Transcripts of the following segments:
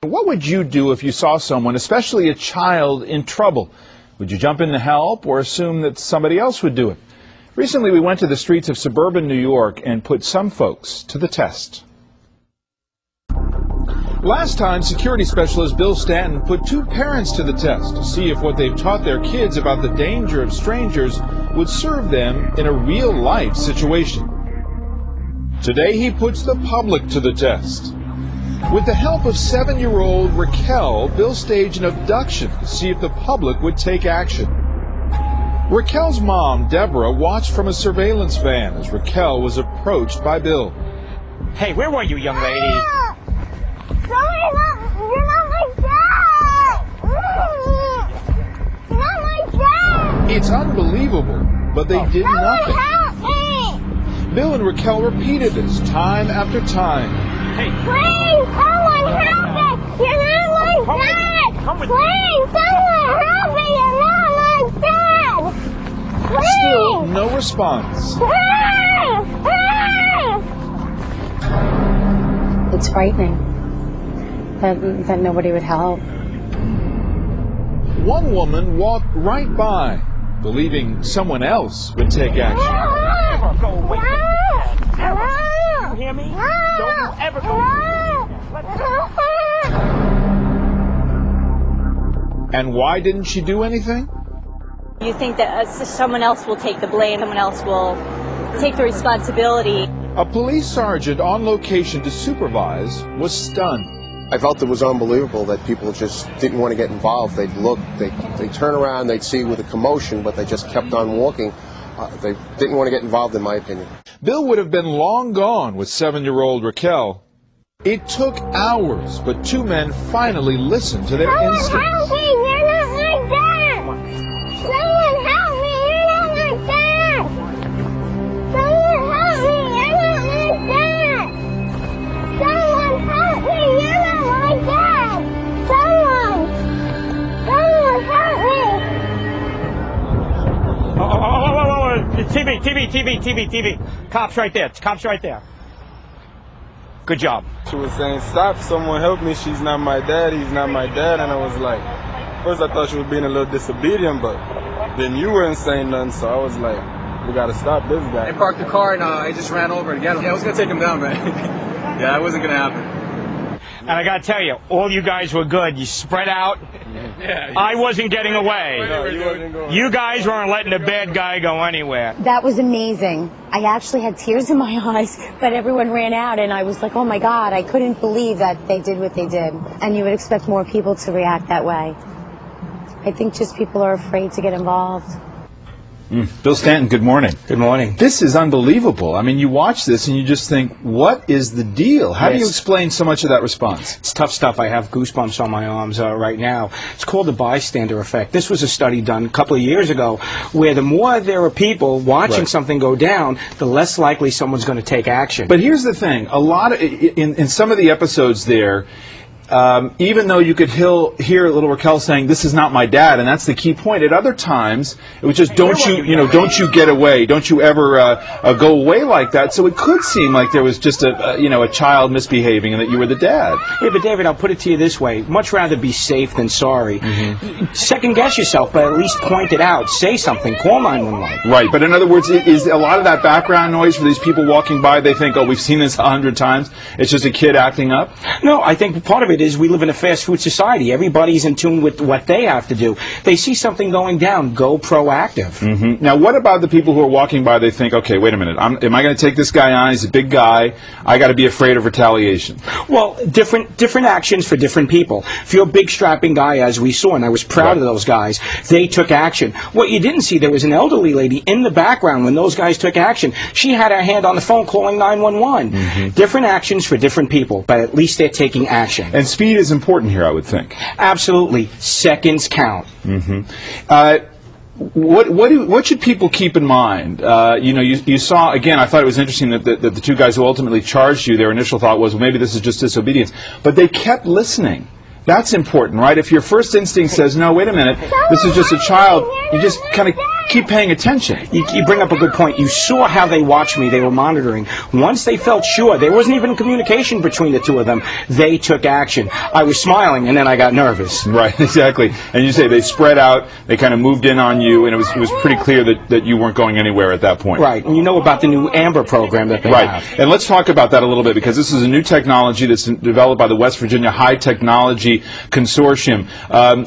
What would you do if you saw someone, especially a child, in trouble? Would you jump in to help or assume that somebody else would do it? Recently, we went to the streets of suburban New York and put some folks to the test. Last time, security specialist Bill Stanton put two parents to the test to see if what they've taught their kids about the danger of strangers would serve them in a real-life situation. Today, he puts the public to the test. With the help of 7-year-old Raquel, Bill staged an abduction to see if the public would take action. Raquel's mom, Deborah, watched from a surveillance van as Raquel was approached by Bill. Hey, where were you, young lady? You're not my dad! You're not my dad! It's unbelievable, but they did nothing. Help me! Bill and Raquel repeated this time after time. Hey, please, someone help me! You're not my dad! Please, someone help me! You're not my dad! Please! Still no response. It's frightening that nobody would help. One woman walked right by, believing someone else would take action. go away. You hear me? Don't you ever go. And why didn't she do anything? You think that someone else will take the blame, someone else will take the responsibility. A police sergeant on location to supervise was stunned. I felt it was unbelievable that people just didn't want to get involved. They'd look, they'd turn around, they'd see with a commotion, but they just kept on walking. They didn't want to get involved, in my opinion. Bill would have been long gone with 7-year-old Raquel. It took hours, but two men finally listened to their instincts. Help me! You're not my dad! Someone help me! You're not my dad! Someone help me! You're not my dad! Someone help me! You're not my dad! Someone help me! TV. Cops right there. Cops right there. Good job. She was saying, stop, someone help me, she's not my dad, he's not my dad. And I was like, first I thought she was being a little disobedient, but then you weren't saying nothing, so I was like, we gotta stop this guy. I parked the car and I just ran over to get him. Yeah, I was gonna take him down, man. Yeah, that wasn't gonna happen. And I gotta tell you, all you guys were good. You spread out. Yeah. I wasn't getting away. No, you guys weren't letting the bad guy go anywhere. That was amazing. I actually had tears in my eyes, but everyone ran out and I was like, oh my God, I couldn't believe that they did what they did. And you would expect more people to react that way. I think just people are afraid to get involved. Bill Stanton, good morning. Good morning. This is unbelievable. I mean, you watch this and you just think, what is the deal? How do you explain so much of that response? It's tough stuff. I have goosebumps on my arms right now. It's called the Bystander Effect. This was a study done a couple of years ago where the more there are people watching something go down, the less likely someone's going to take action. But here's the thing. A lot of, in some of the episodes there, even though you could hear little Raquel saying, "This is not my dad," and that's the key point. At other times, it was just, "Don't you get away? Don't you ever go away like that?" So it could seem like there was just a child misbehaving, and that you were the dad. Yeah, but David, I'll put it to you this way: much rather be safe than sorry. Second guess yourself, but at least point it out. Say something. Call 911. Right, but in other words, is a lot of that background noise for these people walking by? They think, "Oh, we've seen this 100 times. It's just a kid acting up." No, I think part of it is we live in a fast food society. Everybody's in tune with what they have to do. They see something going down, go proactive. Now, what about the people who are walking by? They think, okay, wait a minute, am I going to take this guy on? He's a big guy. I got to be afraid of retaliation. Well, different actions for different people. If you're a big strapping guy, as we saw, and I was proud of those guys, they took action. What you didn't see, there was an elderly lady in the background when those guys took action. She had her hand on the phone calling 911. Different actions for different people, but at least they're taking action. And speed is important here, I would think. Absolutely. Seconds count. What should people keep in mind? You saw, again, I thought it was interesting that the two guys who ultimately charged you, their initial thought was, well, maybe this is just disobedience. But they kept listening. That's important, right? If your first instinct says, no, wait a minute, this is just a child, you just kind of keep paying attention. You bring up a good point. You saw how they watched me. They were monitoring. Once they felt sure, there wasn't even communication between the two of them, they took action. I was smiling, and then I got nervous. Right, exactly. And you say they spread out, they kind of moved in on you, and it was pretty clear that you weren't going anywhere at that point. Right, and you know about the new AMBER program that they have. And let's talk about that a little bit, because this is a new technology that's developed by the West Virginia High Technology Consortium.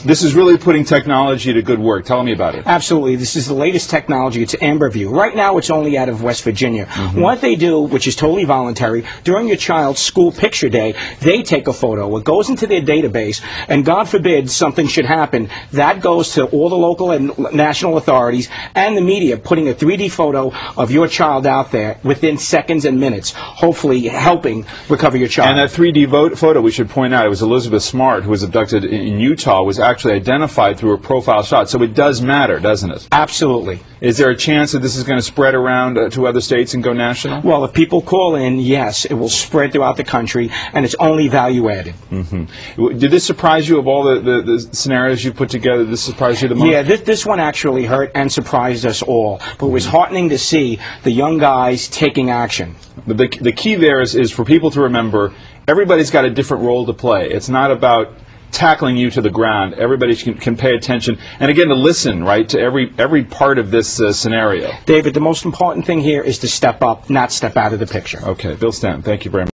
This is really putting technology to good work. Tell me about it. Absolutely. This is the latest technology. It's AMBER View. Right now, it's only out of West Virginia. What they do, which is totally voluntary, during your child's school picture day, they take a photo. It goes into their database, and God forbid something should happen. That goes to all the local and national authorities and the media, putting a 3D photo of your child out there within seconds and minutes, hopefully helping recover your child. And that 3D photo, we should point out, it was Elizabeth Smart, who was abducted in Utah, was actually identified through a profile shot. So it does matter, doesn't it? Absolutely. Is there a chance that this is going to spread around to other states and go national? Well, if people call in, yes, it will spread throughout the country, and it's only value added. Did this surprise you of all the scenarios you put together? Did this surprise you the most? Yeah, this one actually hurt and surprised us all. But it was heartening to see the young guys taking action. The key there is for people to remember, everybody's got a different role to play. It's not about tackling you to the ground. Everybody can pay attention, and again, to listen, right, to every part of this scenario. David, the most important thing here is to step up, not step out of the picture. Okay, Bill Stanton, thank you very much.